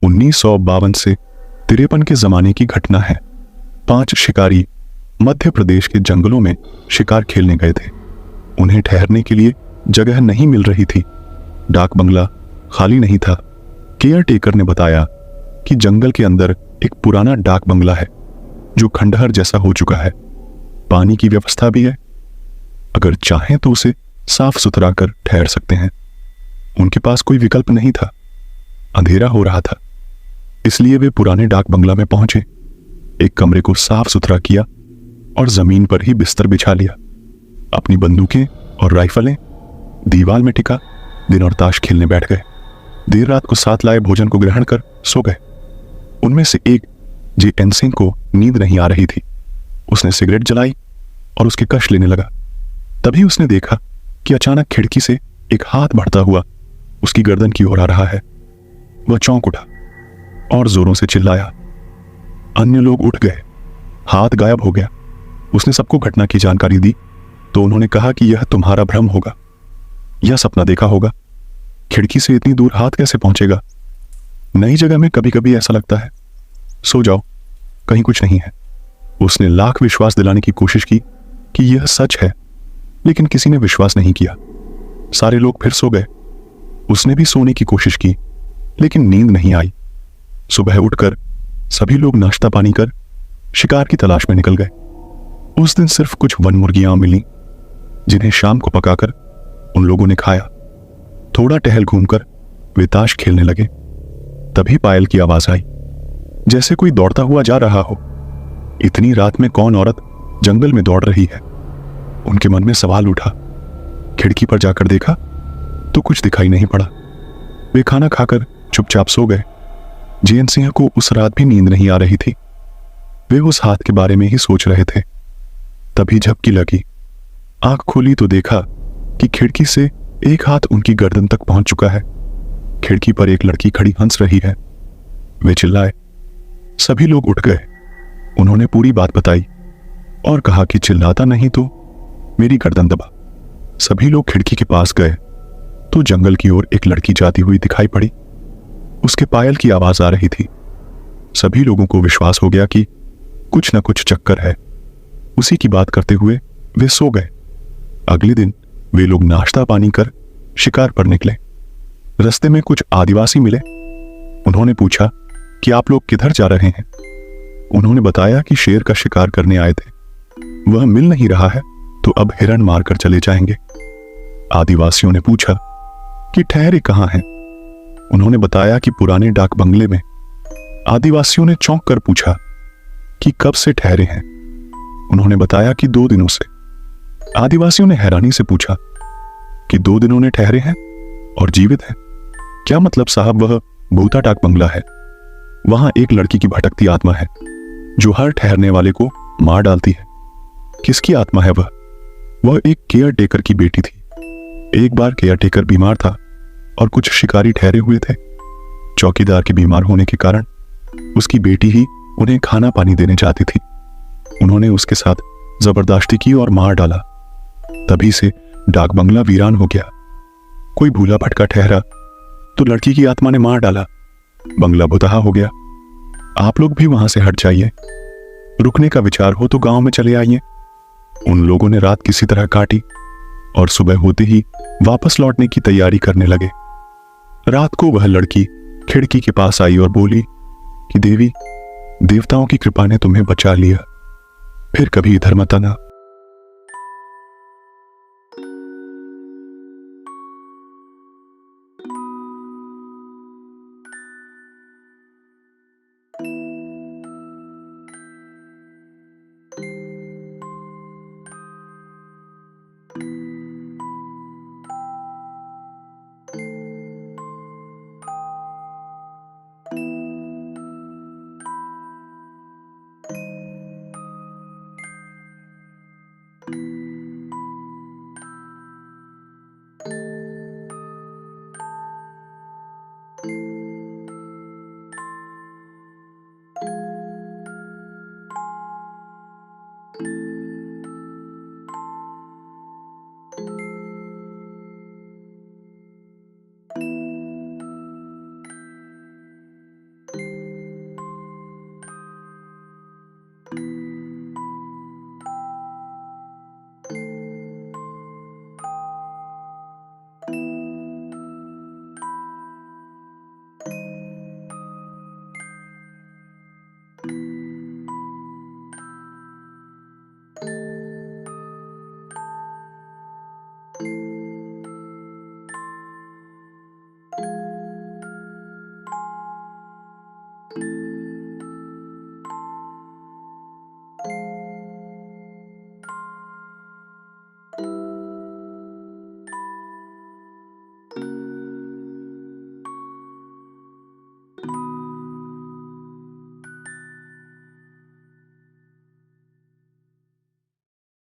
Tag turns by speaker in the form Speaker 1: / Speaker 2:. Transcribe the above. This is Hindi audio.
Speaker 1: 1952 से 53 के जमाने की घटना है। 5 शिकारी मध्य प्रदेश के जंगलों में शिकार खेलने गए थे। उन्हें ठहरने के लिए जगह नहीं मिल रही थी। डाक बंगला खाली नहीं था। केयर टेकर ने बताया कि जंगल के अंदर एक पुराना डाक बंगला है जो खंडहर जैसा हो चुका है। पानी की व्यवस्था भी है, अगर चाहें तो उसे साफ सुथरा कर ठहर सकते हैं। उनके पास कोई विकल्प नहीं था। अंधेरा हो रहा था, इसलिए वे पुराने डाक बंगला में पहुंचे। एक कमरे को साफ सुथरा किया और जमीन पर ही बिस्तर बिछा लिया। अपनी बंदूकें और राइफलें दीवार में टिका दिन और ताश खेलने बैठ गए। देर रात को साथ लाए भोजन को ग्रहण कर सो गए। उनमें से एक जे.एन. सिंह को नींद नहीं आ रही थी। उसने सिगरेट जलाई और उसके कश लेने लगा। तभी उसने देखा कि अचानक खिड़की से एक हाथ बढ़ता हुआ उसकी गर्दन की ओर आ रहा है। वह चौंक उठा और जोरों से चिल्लाया। अन्य लोग उठ गए। हाथ गायब हो गया। उसने सबको घटना की जानकारी दी तो उन्होंने कहा कि यह तुम्हारा भ्रम होगा, यह सपना देखा होगा। खिड़की से इतनी दूर हाथ कैसे पहुंचेगा? नई जगह में कभी कभी ऐसा लगता है। सो जाओ, कहीं कुछ नहीं है। उसने लाख विश्वास दिलाने की कोशिश की कि यह सच है, लेकिन किसी ने विश्वास नहीं किया। सारे लोग फिर सो गए। उसने भी सोने की कोशिश की, लेकिन नींद नहीं आई। सुबह उठकर सभी लोग नाश्ता पानी कर शिकार की तलाश में निकल गए। उस दिन सिर्फ कुछ वन मुर्गियां मिली, जिन्हें शाम को पकाकर उन लोगों ने खाया। थोड़ा टहल घूमकर वे ताश खेलने लगे। तभी पायल की आवाज आई, जैसे कोई दौड़ता हुआ जा रहा हो। इतनी रात में कौन औरत जंगल में दौड़ रही है? उनके मन में सवाल उठा। खिड़की पर जाकर देखा तो कुछ दिखाई नहीं पड़ा। वे खाना खाकर चुपचाप सो गए। जे.एन. सिंह को उस रात भी नींद नहीं आ रही थी। वे उस हाथ के बारे में ही सोच रहे थे। तभी झपकी लगी। आंख खोली तो देखा कि खिड़की से एक हाथ उनकी गर्दन तक पहुंच चुका है। खिड़की पर एक लड़की खड़ी हंस रही है। वे चिल्लाए। सभी लोग उठ गए। उन्होंने पूरी बात बताई और कहा कि चिल्लाता नहीं तो मेरी गर्दन दबा। सभी लोग खिड़की के पास गए तो जंगल की ओर एक लड़की जाती हुई दिखाई पड़ी। उसके पायल की आवाज आ रही थी। सभी लोगों को विश्वास हो गया कि कुछ न कुछ चक्कर है। उसी की बात करते हुए वे सो गए। अगले दिन वे लोग नाश्ता पानी कर शिकार पर निकले। रास्ते में कुछ आदिवासी मिले। उन्होंने पूछा कि आप लोग किधर जा रहे हैं? उन्होंने बताया कि शेर का शिकार करने आए थे। वह मिल नहीं रहा है तो अब हिरण मारकर चले जाएंगे। आदिवासियों ने पूछा कि ठहरे कहां हैं? उन्होंने बताया कि पुराने डाक बंगले में। आदिवासियों ने चौंक कर पूछा कि कब से ठहरे हैं? उन्होंने बताया कि 2 दिनों से। आदिवासियों ने हैरानी से पूछा कि 2 दिनों ने ठहरे हैं और जीवित हैं? क्या मतलब साहब? वह भूता डाक बंगला है। वहां एक लड़की की भटकती आत्मा है जो हर ठहरने वाले को मार डालती है। किसकी आत्मा है वह? वह एक केयर टेकर की बेटी थी। एक बार केयर टेकर बीमार था और कुछ शिकारी ठहरे हुए थे। चौकीदार के बीमार होने के कारण उसकी बेटी ही उन्हें खाना पानी देने जाती थी। उन्होंने उसके साथ जबरदस्ती की और मार डाला। तभी से डाक बंगला वीरान हो गया। कोई भूला भटका ठहरा तो लड़की की आत्मा ने मार डाला। बंगला भुतहा हो गया। आप लोग भी वहां से हट जाइए। रुकने का विचार हो तो गांव में चले आइए। उन लोगों ने रात किसी तरह काटी और सुबह होते ही वापस लौटने की तैयारी करने लगे। रात को वह लड़की खिड़की के पास आई और बोली कि देवी, देवताओं की कृपा ने तुम्हें बचा लिया, फिर कभी इधर मत आना।